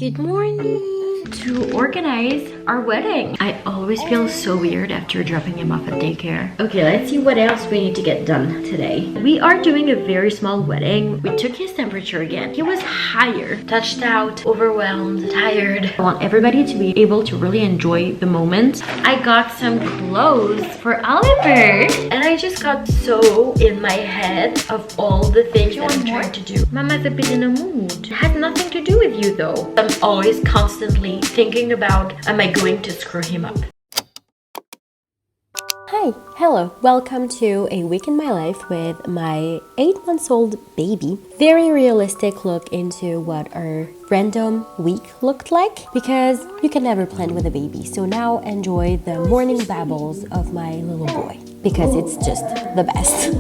Good morning! To organize our wedding. I always feel so weird after dropping him off at daycare. Okay, let's see what else we need to get done today. We are doing a very small wedding. We took his temperature again. He was higher, touched out, overwhelmed, tired. I want everybody to be able to really enjoy the moment. I got some clothes for Oliver and I just got so in my head of all the things that I'm trying to do. Mama's a bit in a mood. It has nothing to do with you though. I'm always constantly thinking about, am I going to screw him up? Hi, hello, welcome to a week in my life with my 8-month-old baby. Very realistic look into what our random week looked like because you can never plan with a baby. So now enjoy the morning babbles of my little boy because it's just the best.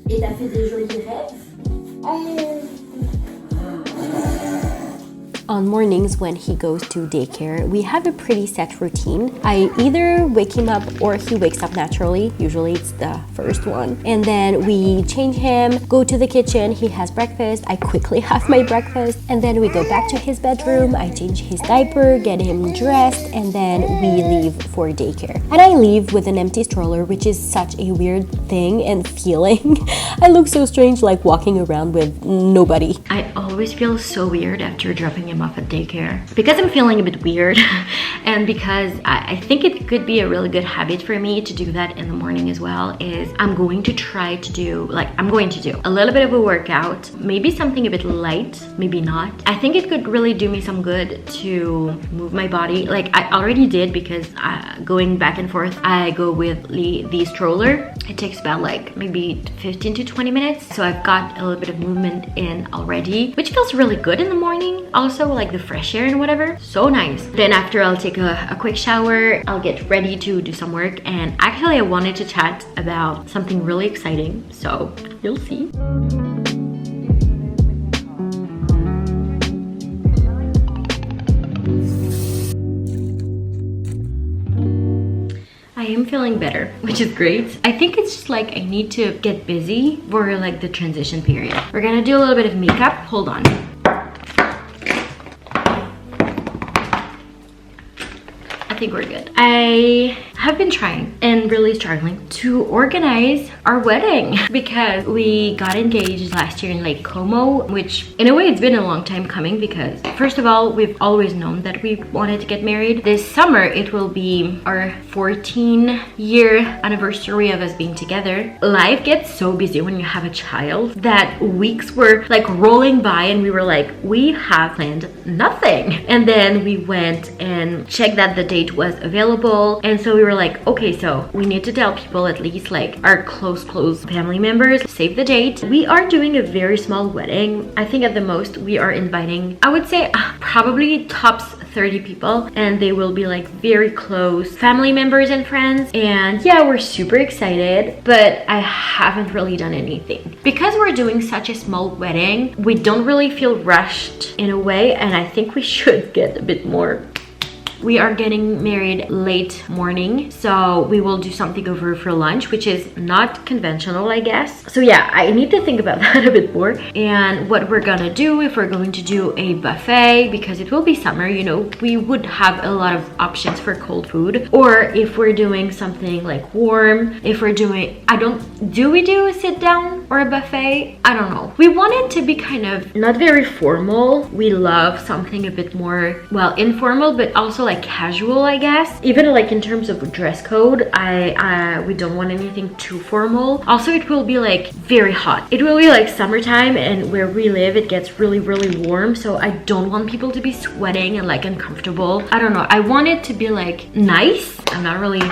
Et t'as fait des jolis rêves? On mornings when he goes to daycare, we have a pretty set routine. I either wake him up or he wakes up naturally. Usually it's the first one. And then we change him, go to the kitchen, he has breakfast, I quickly have my breakfast, and then we go back to his bedroom, I change his diaper, get him dressed, and then we leave for daycare. And I leave with an empty stroller, which is such a weird thing and feeling. I look so strange like walking around with nobody. I always feel so weird after dropping him off at daycare because I'm feeling a bit weird and because I think it could be a really good habit for me to do that in the morning as well. Is I'm going to try to do a little bit of a workout, maybe something a bit light, maybe not. I think it could really do me some good to move my body like I already did because going back and forth I go with the stroller. It takes about like maybe 15 to 20 minutes, so I've got a little bit of movement in already, which feels really good in the morning. Also like the fresh air and whatever, so nice. Then after I'll take a quick shower, I'll get ready to do some work, and actually I wanted to chat about something really exciting, so you'll see. I am feeling better, which is great. I think it's just like I need to get busy for like the transition period. We're gonna do a little bit of makeup. Hold on. I think we're good. I have been trying and really struggling to organize our wedding because we got engaged last year in Lake Como, which in a way it's been a long time coming because first of all, we've always known that we wanted to get married. This summer, it will be our 14-year anniversary of us being together. Life gets so busy when you have a child that weeks were like rolling by and we were like, we have planned nothing. And then we went and checked that the date was available, and so we were like, okay, so we need to tell people, at least like our close family members, save the date. We are doing a very small wedding. I think at the most we are inviting, I would say probably tops 30 people, and they will be like very close family members and friends. And yeah, we're super excited, but I haven't really done anything because we're doing such a small wedding. We don't really feel rushed in a way, and I think we should get a bit more. We are getting married late morning, so we will do something over for lunch, which is not conventional, I guess. So yeah, I need to think about that a bit more and what we're gonna do, if we're going to do a buffet because it will be summer, you know, we would have a lot of options for cold food, or if we're doing something like warm, if we're doing, do we do a sit down or a buffet? I don't know. We want it to be kind of not very formal. We love something a bit more, well, informal, but also like casual, I guess. Even like in terms of dress code, we don't want anything too formal. Also, it will be like very hot. It will be like summertime, and where we live it gets really warm, so I don't want people to be sweating and like uncomfortable. I don't know, I want it to be like nice. I'm not really,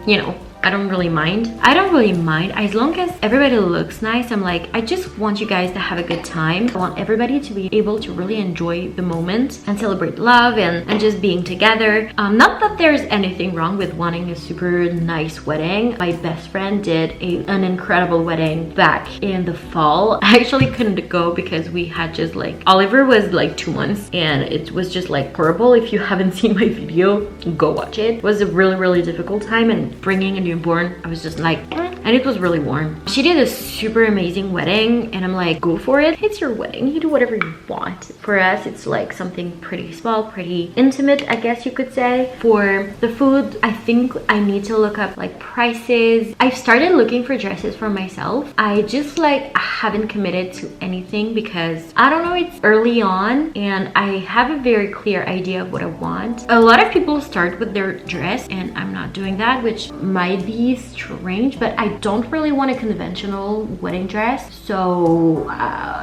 you know, I don't really mind as long as everybody looks nice. I'm like, I just want you guys to have a good time. I want everybody to be able to really enjoy the moment and celebrate love and just being together. Not that there's anything wrong with wanting a super nice wedding. My best friend did an incredible wedding back in the fall. I actually couldn't go because we had just like, Oliver was like 2 months and it was just like horrible. If you haven't seen my video, go watch it. It was a really difficult time, and bringing a new newborn, I was just like, and it was really warm. She did a super amazing wedding and I'm like, go for it. It's your wedding, you do whatever you want. For us, it's like something pretty small, pretty intimate, I guess you could say. For the food, I think I need to look up like prices. I've started looking for dresses for myself. I just like haven't committed to anything because I don't know, it's early on and I have a very clear idea of what I want. A lot of people start with their dress and I'm not doing that, which might be strange, but I don't really want a conventional wedding dress. So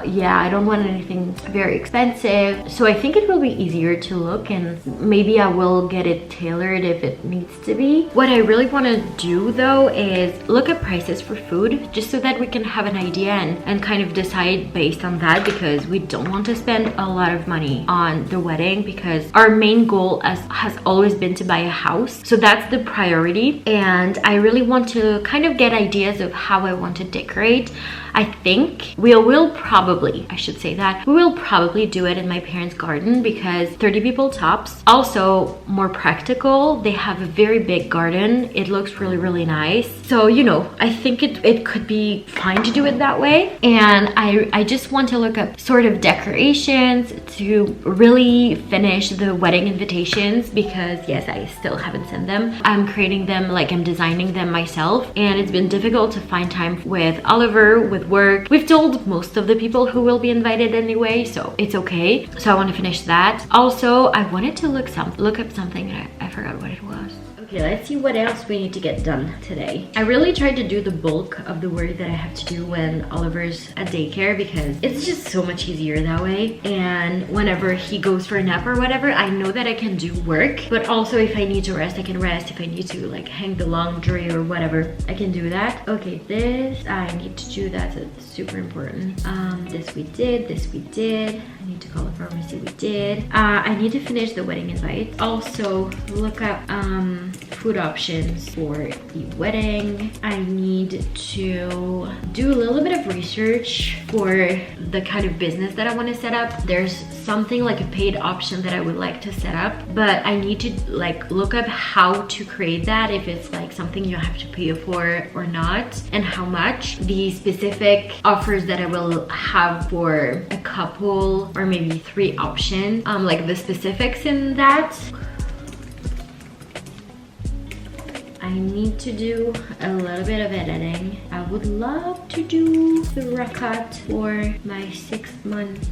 yeah, I don't want anything very expensive. So I think it will be easier to look and maybe I will get it tailored if it needs to be. What I really want to do though is look at prices for food just so that we can have an idea and kind of decide based on that, because we don't want to spend a lot of money on the wedding because our main goal has always been to buy a house. So that's the priority, and I really want to kind of get ideas of how I want to decorate. I think we will probably, I should say that, we will probably do it in my parents' garden because 30 people tops. Also more practical, they have a very big garden. It looks really, really nice. So, you know, I think it could be fine to do it that way. And I just want to look up sort of decorations to really finish the wedding invitations because yes, I still haven't sent them. I'm creating them, like I'm designing them myself, and it's been difficult to find time with Oliver, with work. We've told most of the people who will be invited anyway, so it's okay. So I want to finish that. Also, I wanted to look up something and I forgot what it was. Okay, let's see what else we need to get done today. I really tried to do the bulk of the work that I have to do when Oliver's at daycare because it's just so much easier that way. And whenever he goes for a nap or whatever, I know that I can do work, but also if I need to rest, I can rest. If I need to like hang the laundry or whatever, I can do that. Okay, this I need to do that, so it's super important. This we did. I need to call the pharmacy, we did. I need to finish the wedding invite. Also look up food options for the wedding. I need to do a little bit of research for the kind of business that I want to set up. There's something like a paid option that I would like to set up, but I need to like look up how to create that, if it's like something you have to pay for or not, and how much. The specific offers that I will have for a couple or maybe 3 options, like the specifics in that. I need to do a little bit of editing. I would love to do the recut for my 6 months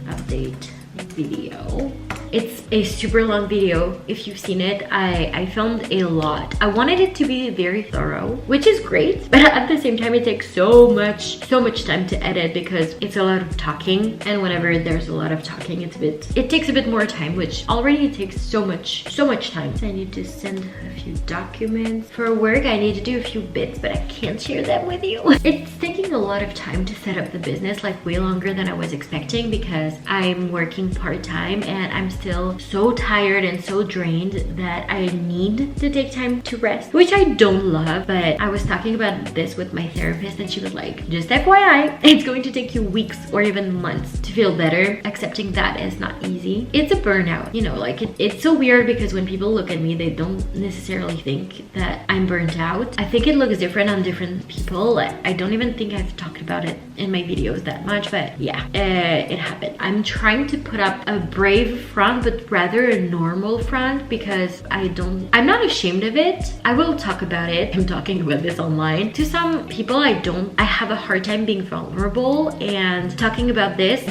update video. It's a super long video. If you've seen it, I filmed a lot. I wanted it to be very thorough, which is great, but at the same time it takes so much time to edit because it's a lot of talking, and whenever there's a lot of talking, it takes a bit more time, which already takes so much time. So I need to send a few documents. For work, I need to do a few bits, but I can't share them with you. It's taking a lot of time to set up the business, like way longer than I was expecting because I'm working part-time and I'm still so tired and so drained that I need to take time to rest, which I don't love. But I was talking about this with my therapist and she was like, just FYI, it's going to take you weeks or even months to feel better. Accepting that is not easy. It's a burnout, you know, like it's so weird because when people look at me, they don't necessarily think that I'm burnt out. I think it looks different on different people. I don't even think I've talked about it in my videos that much, but yeah, it happened. I'm trying to put up a brave front, but rather a normal front because I'm not ashamed of it. I will talk about it. I'm talking about this online. To some people, I have a hard time being vulnerable, and talking about this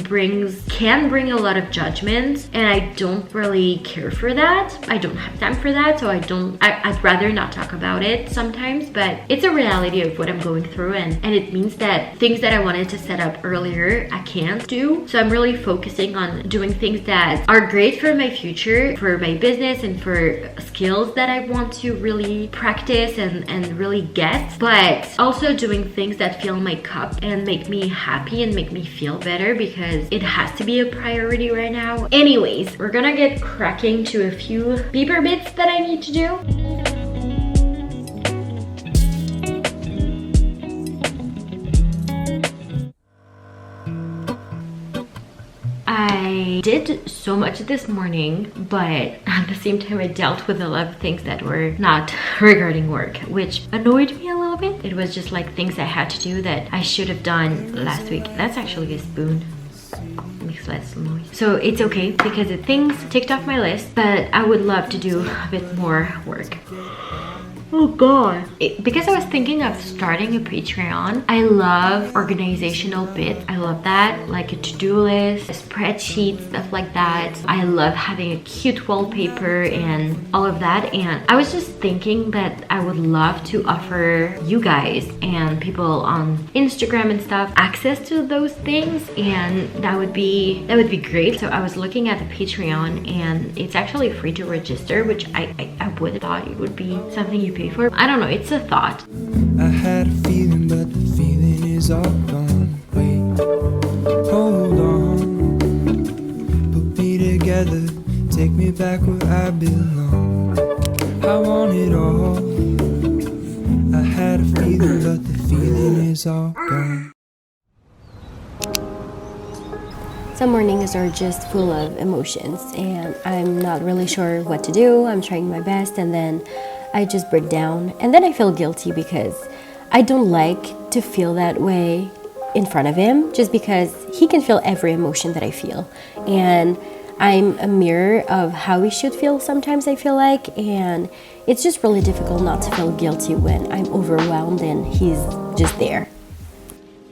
can bring a lot of judgment, and I don't really care for that. I don't have time for that, so I'd rather not talk about it sometimes, but it's a reality of what I'm going through, and it means that things that I wanted to set up earlier, I can't do. So I'm really focusing on doing things that are great for my future, for my business, and for skills that I want to really practice and really get, but also doing things that fill my cup and make me happy and make me feel better because it has to be a priority right now. Anyways, we're gonna get cracking to a few paper bits that I need to do. I did so much this morning, but at the same time I dealt with a lot of things that were not regarding work, which annoyed me a little bit. It was just like things I had to do that I should have done last week. That's actually a spoon. Makes less noise. So it's okay because the things ticked off my list, but I would love to do a bit more work. Oh god. Because I was thinking of starting a Patreon. I love organizational bits. I love that, like a to-do list, a spreadsheet, stuff like that. I love having a cute wallpaper and all of that. And I was just thinking that I would love to offer you guys and people on Instagram and stuff access to those things, and that would be great. So I was looking at the Patreon, and it's actually free to register, which I would have thought it would be something you pay for. I don't know, it's a thought. I had a feeling, but the feeling is all gone. Wait, hold on, put me together, take me back where I belong. I want it all. I had a feeling, but the feeling is all gone. Some mornings are just full of emotions and I'm not really sure what to do. I'm trying my best and then I just break down, and then I feel guilty because I don't like to feel that way in front of him, just because he can feel every emotion that I feel, and I'm a mirror of how he should feel sometimes, I feel like, and it's just really difficult not to feel guilty when I'm overwhelmed and he's just there.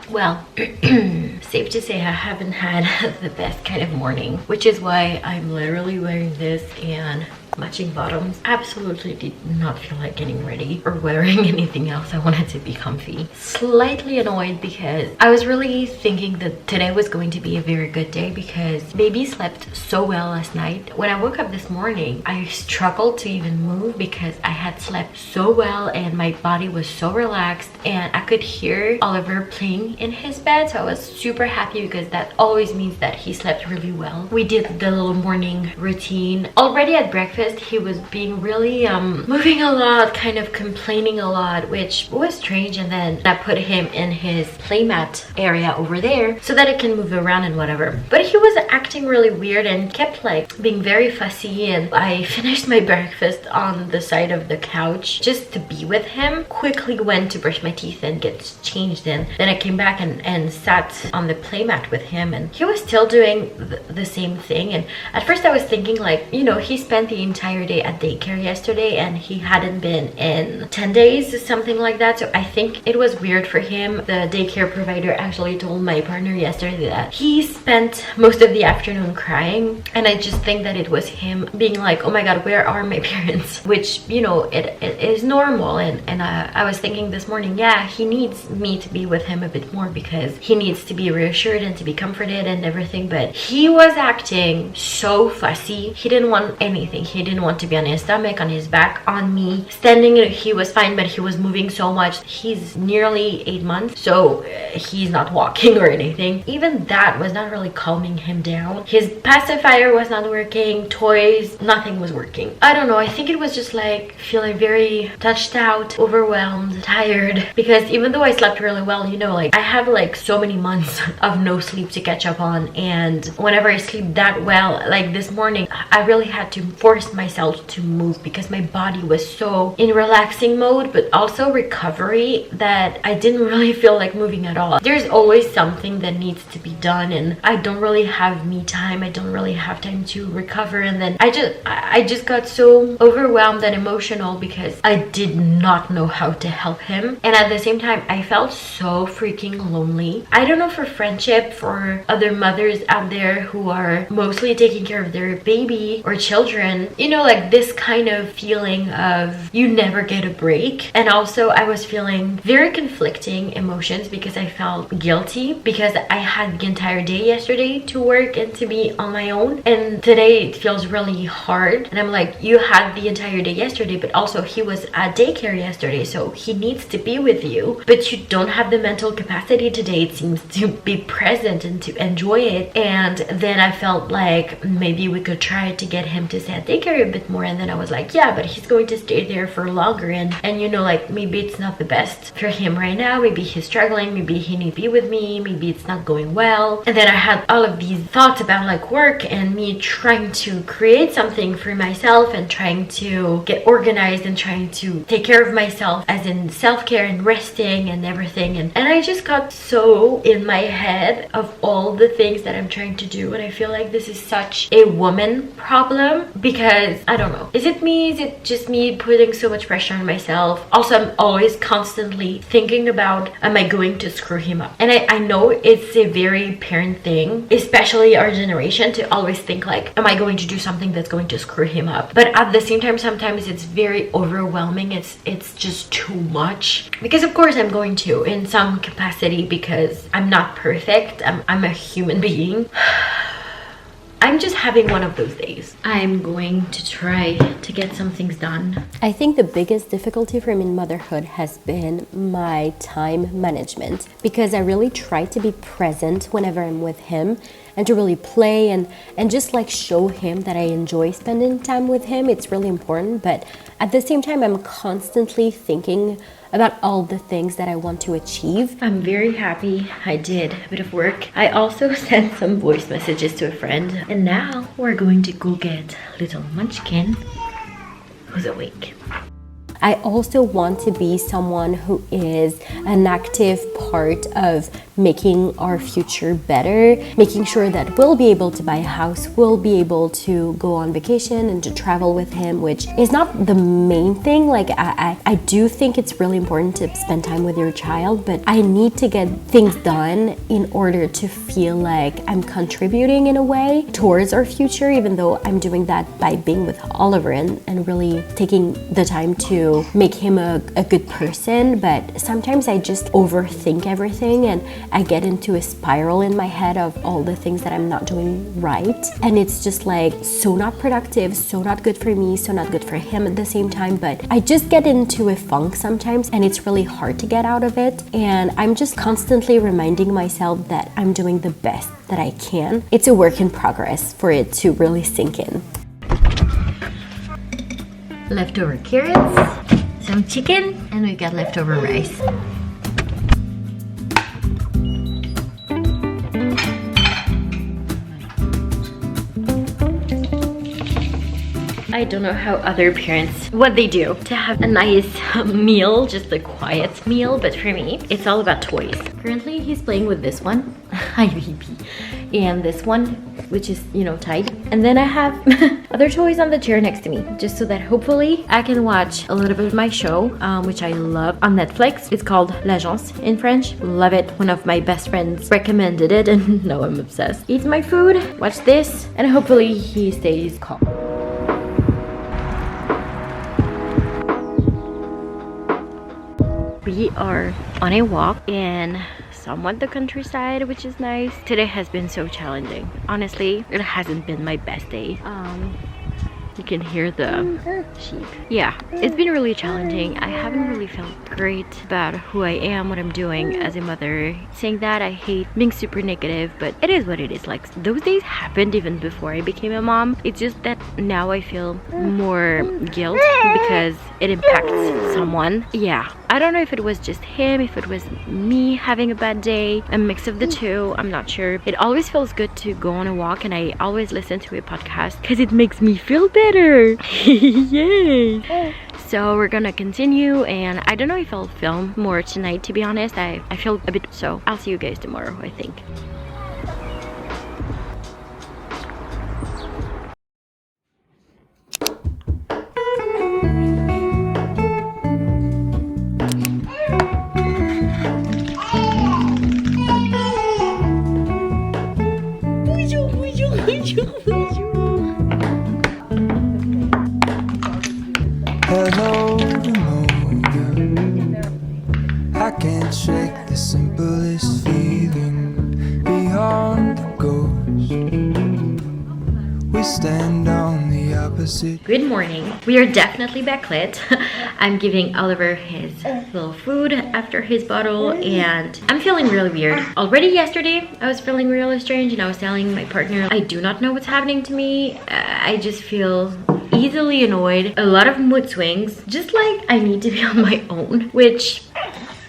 Well, safe to say I haven't had the best kind of morning, which is why I'm literally wearing this and matching bottoms. Absolutely did not feel like getting ready or wearing anything else. I wanted to be comfy. Slightly annoyed because I was really thinking that today was going to be a very good day because baby slept so well last night. When I woke up this morning, I struggled to even move because I had slept so well and my body was so relaxed, and I could hear Oliver playing in his bed. So I was super happy because that always means that he slept really well. We did the little morning routine. Already at breakfast, he was being really moving a lot, kind of complaining a lot, which was strange. And then I put him in his playmat area over there so that it can move around and whatever. But he was acting really weird and kept like being very fussy, and I finished my breakfast on the side of the couch just to be with him. Quickly went to brush my teeth and get changed, and then I came back and sat on the playmat with him, and he was still doing the same thing. And at first I was thinking, like, you know, he spent the entire day at daycare yesterday and he hadn't been in 10 days, something like that. So I think it was weird for him. The daycare provider actually told my partner yesterday that he spent most of the afternoon crying, and I just think that it was him being like, oh my god, where are my parents? Which, you know, it is normal. And I was thinking this morning, yeah, he needs me to be with him a bit more because he needs to be reassured and to be comforted and everything. But he was acting so fussy. He didn't want anything. He didn't want to be on his stomach, on his back, on me. Standing, he was fine, but he was moving so much. He's nearly 8 months, so he's not walking or anything. Even that was not really calming him down. His pacifier was not working, toys, nothing was working. I don't know, I think it was just like feeling very touched out, overwhelmed, tired, because even though I slept really well, you know, like I have like so many months of no sleep to catch up on, and whenever I sleep that well, like this morning, I really had to force myself to move because my body was so in relaxing mode but also recovery that I didn't really feel like moving at all. There's always something that needs to be done, and I don't really have me time. I don't really have time to recover, and then I just got so overwhelmed and emotional because I did not know how to help him, and at the same time I felt so freaking lonely. I don't know, for friendship, for other mothers out there who are mostly taking care of their baby or children, you know, like this kind of feeling of you never get a break. And also I was feeling very conflicting emotions because I felt guilty because I had the entire day yesterday to work and to be on my own, and today it feels really hard. And I'm like, you had the entire day yesterday, but also he was at daycare yesterday, so he needs to be with you, but you don't have the mental capacity today, it seems, to be present and to enjoy it. And then I felt like maybe we could try to get him to stay at daycare there a bit more, and then I was like, yeah, but he's going to stay there for longer, and you know, like, maybe it's not the best for him right now. Maybe he's struggling, maybe he needs to be with me, maybe it's not going well. And then I had all of these thoughts about like work and me trying to create something for myself and trying to get organized and trying to take care of myself, as in self-care and resting and everything, and I just got so in my head of all the things that I'm trying to do, and I feel like this is such a woman problem, because I don't know, is it me, is it just me putting so much pressure on myself? Also, I'm always constantly thinking about, am I going to screw him up? And I know it's a very parent thing, especially our generation, to always think like, am I going to do something that's going to screw him up? But at the same time, sometimes it's very overwhelming. It's just too much, because of course I'm going to in some capacity, because I'm not perfect. I'm a human being. I'm just having one of those days. I'm going to try to get some things done. I think the biggest difficulty for me in motherhood has been my time management, because I really try to be present whenever I'm with him and to really play and just like show him that I enjoy spending time with him. It's really important, but at the same time, I'm constantly thinking about all the things that I want to achieve. I'm very happy I did a bit of work. I also sent some voice messages to a friend, and now we're going to go get little Munchkin, who's awake. I also want to be someone who is an active part of making our future better, making sure that we'll be able to buy a house, we'll be able to go on vacation and to travel with him, which is not the main thing. Like I do think it's really important to spend time with your child, but I need to get things done in order to feel like I'm contributing in a way towards our future, even though I'm doing that by being with Oliver and really taking the time to make him a good person. But sometimes I just overthink everything, and I get into a spiral in my head of all the things that I'm not doing right, and it's just like so not productive, so not good for me, so not good for him at the same time. But I just get into a funk sometimes, and it's really hard to get out of it, and I'm just constantly reminding myself that I'm doing the best that I can. It's a work in progress for it to really sink in. Leftover carrots, some chicken, and we got leftover rice. I don't know how other parents, what they do to have a nice meal, just a quiet meal, but for me, it's all about toys. Currently, he's playing with this one, hi baby, and this one, which is, you know, tied. And then I have other toys on the chair next to me, just so that hopefully I can watch a little bit of my show, which I love on Netflix. It's called L'Agence in French. Love it. One of my best friends recommended it, and now I'm obsessed. Eat my food, watch this, and hopefully he stays calm. We are on a walk in somewhat the countryside, which is nice. Today has been so challenging. Honestly, it hasn't been my best day. You can hear the sheep. Yeah, it's been really challenging. I haven't really felt great about who I am, what I'm doing as a mother. Saying that, I hate being super negative, but it is what it is. Like, those days happened even before I became a mom. It's just that now I feel more guilt because it impacts someone. Yeah, I don't know if it was just him, if it was me having a bad day, a mix of the two. I'm not sure. It always feels good to go on a walk, and I always listen to a podcast because it makes me feel better. Yay! So we're gonna continue, and I don't know if I'll film more tonight, to be honest. I feel a bit, so I'll see you guys tomorrow, I think. Hello, remote. I can't shake the simplest feeling beyond the ghost. We stand on the opposite. Good morning. We are definitely backlit. I'm giving Oliver his little food after his bottle, and I'm feeling really weird. Already yesterday, I was feeling really strange, and I was telling my partner, I do not know what's happening to me. I just feel easily annoyed, a lot of mood swings, just like I need to be on my own, which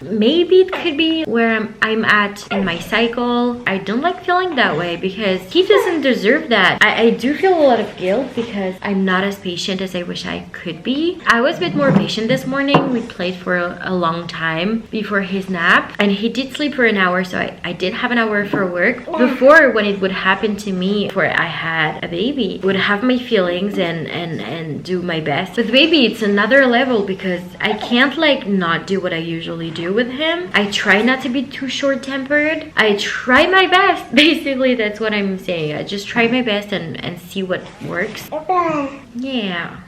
maybe it could be where I'm at in my cycle. I don't like feeling that way because he doesn't deserve that. I do feel a lot of guilt because I'm not as patient as I wish I could be. I was a bit more patient this morning. We played for a long time before his nap and he did sleep for an hour, so I did have an hour for work. Before, when it would happen to me before I had a baby, I would have my feelings and do my best. With baby, it's another level because I can't like not do what I usually do with him. I try not to be too short-tempered. I try my best. Basically, that's what I'm saying. I just try my best and see what works. Yeah.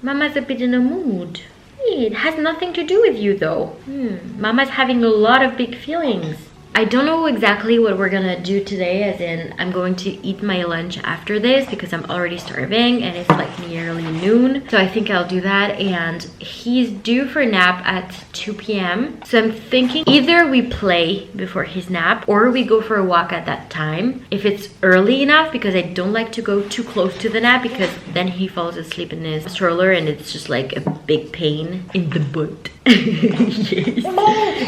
Mama's a bit in a mood. It has nothing to do with you though. Mama's having a lot of big feelings. I don't know exactly what we're gonna do today, as in I'm going to eat my lunch after this because I'm already starving and it's like nearly noon. So I think I'll do that, and he's due for a nap at 2 p.m. So I'm thinking either we play before his nap or we go for a walk at that time. If it's early enough, because I don't like to go too close to the nap because then he falls asleep in his stroller and it's just like a big pain in the butt. Yes.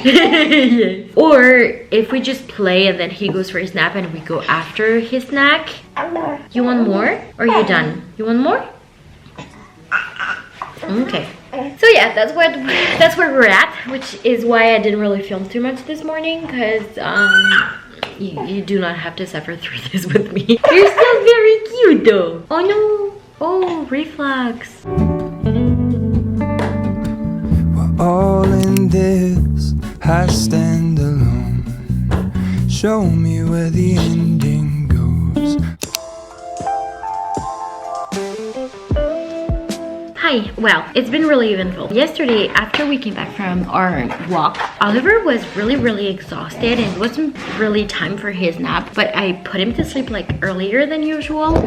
Yes. Or if we just play and then he goes for his nap and we go after his snack. You want more? Or are you done? You want more? Okay. So yeah, that's where we're at, which is why I didn't really film too much this morning, because you do not have to suffer through this with me. You're still very cute though. Oh no. Oh, reflux. All in this, I stand alone. Show me where the ending goes. Hi, well, it's been really eventful. Yesterday, after we came back from our walk, Oliver was really exhausted and it wasn't really time for his nap, but I put him to sleep like earlier than usual.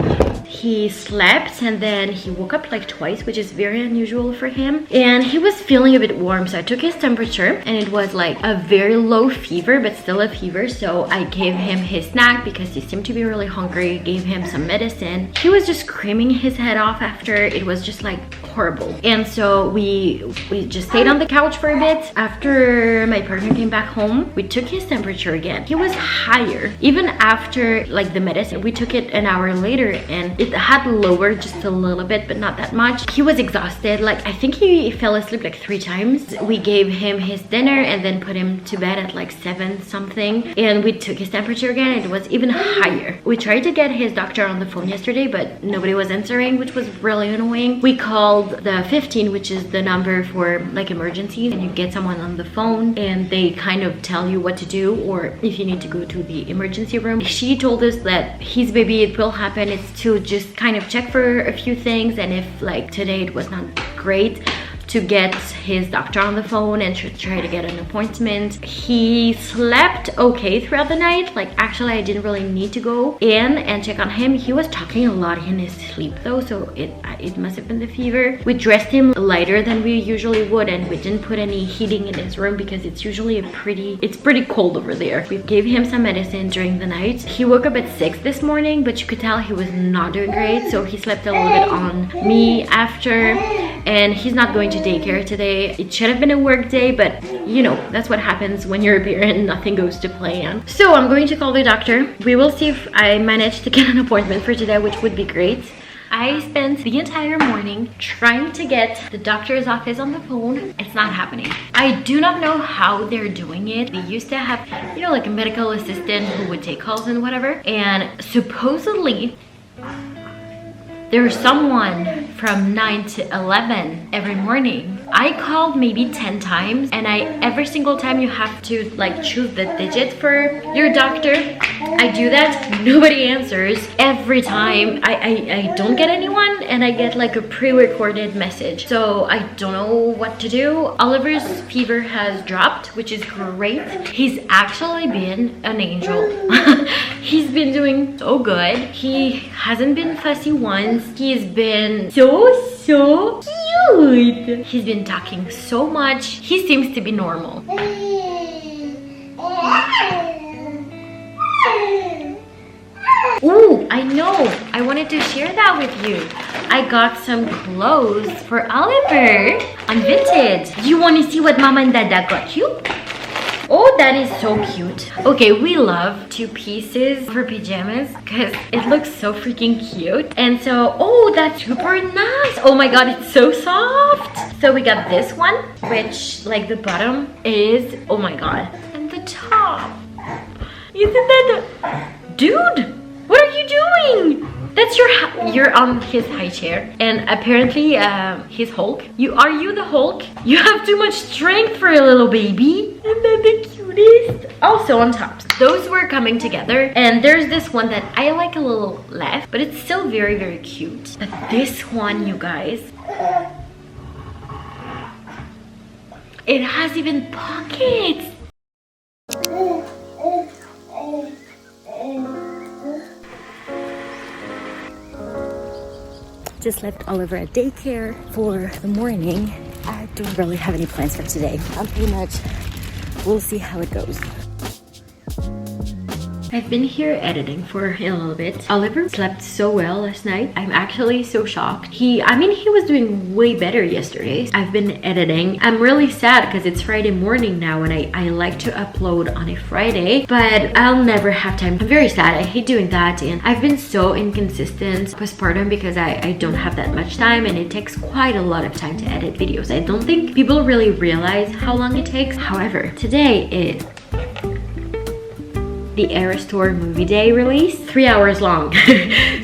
He slept and then he woke up like twice, which is very unusual for him. And he was feeling a bit warm, so I took his temperature and it was like a very low fever, but still a fever. So I gave him his snack because he seemed to be really hungry, gave him some medicine. He was just screaming his head off after. It was just like horrible. And so we just stayed on the couch for a bit. After my partner came back home, we took his temperature again. He was higher. Even after like the medicine, we took it an hour later and it had lowered just a little bit, but not that much. He was exhausted. Like I think he fell asleep like 3 times. We gave him his dinner and then put him to bed at like 7 something. And we took his temperature again and it was even higher. We tried to get his doctor on the phone yesterday, but nobody was answering, which was really annoying. We called the 15, which is the number for like emergencies, and you get someone on the phone and they kind of tell you what to do or if you need to go to the emergency room. She told us that his baby, it will happen. It's to just kind of check for a few things, and if like today it was not great, to get his doctor on the phone and try to get an appointment. He slept okay throughout the night. Like actually I didn't really need to go in and check on him. He was talking a lot in his sleep though, so it must have been the fever. We dressed him lighter than we usually would, and we didn't put any heating in his room because it's usually it's pretty cold over there. We gave him some medicine during the night. He woke up at 6 this morning, but you could tell he was not doing great, so he slept a little bit on me after, and he's not going to daycare today. It should have been a work day, but you know, that's what happens when you're a parent, nothing goes to plan. So I'm going to call the doctor. We will see if I manage to get an appointment for today, which would be great. I spent the entire morning trying to get the doctor's office on the phone. It's not happening. I do not know how they're doing it. They used to have, you know, like a medical assistant who would take calls and whatever, and supposedly there's someone from 9 to 11 every morning. I called maybe 10 times, and every single time you have to like choose the digit for your doctor. I do that, nobody answers. Every time I don't get anyone, and I get like a pre-recorded message. So I don't know what to do. Oliver's fever has dropped, which is great. He's actually been an angel. He's been doing so good. He hasn't been fussy once. He's been so cute. He's been talking so much. He seems to be normal. Ooh, I know. I wanted to share that with you. I got some clothes for Oliver on Vinted. Do you want to see what Mama and Dada got you? Oh, that is so cute. Okay, we love 2 pieces for pajamas because it looks so freaking cute. And so, oh, that's super nice. Oh my god, it's so soft. So we got this one, which like the bottom is, oh my god. And the top. Isn't that dude, what are you doing? That's you're on his high chair, and apparently he's Hulk. Are you the Hulk? You have too much strength for a little baby. Isn't that the cutest? Also on tops, those were coming together, and there's this one that I like a little less, but it's still very, very cute. But this one, you guys, it has even pockets. Just left Oliver at daycare for the morning. I don't really have any plans for today. I'm pretty much, we'll see how it goes. I've been here editing for a little bit. Oliver slept so well last night. I'm actually so shocked. He was doing way better yesterday. I've been editing. I'm really sad because it's Friday morning now, and I like to upload on a Friday, but I'll never have time. I'm very sad. I hate doing that, and I've been so inconsistent postpartum because I don't have that much time, and it takes quite a lot of time to edit videos. I don't think people really realize how long it takes. However, today is the Eras Tour movie day release, 3 hours long.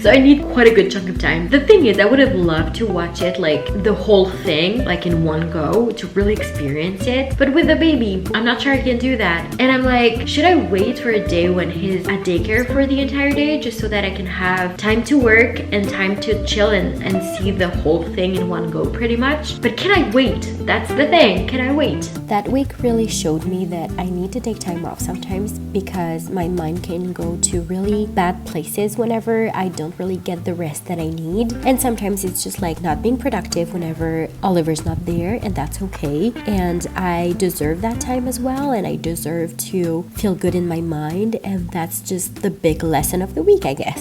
So I need quite a good chunk of time. The thing is, I would have loved to watch it like the whole thing, like in one go, to really experience it. But with the baby, I'm not sure I can do that. And I'm like, should I wait for a day when he's at daycare for the entire day, just so that I can have time to work and time to chill and see the whole thing in one go pretty much? But can I wait? That's the thing. Can I wait? That week really showed me that I need to take time off sometimes, because my mind can go to really bad places whenever I don't really get the rest that I need. And sometimes it's just like not being productive whenever Oliver's not there, and that's okay. And I deserve that time as well, and I deserve to feel good in my mind, and that's just the big lesson of the week, I guess.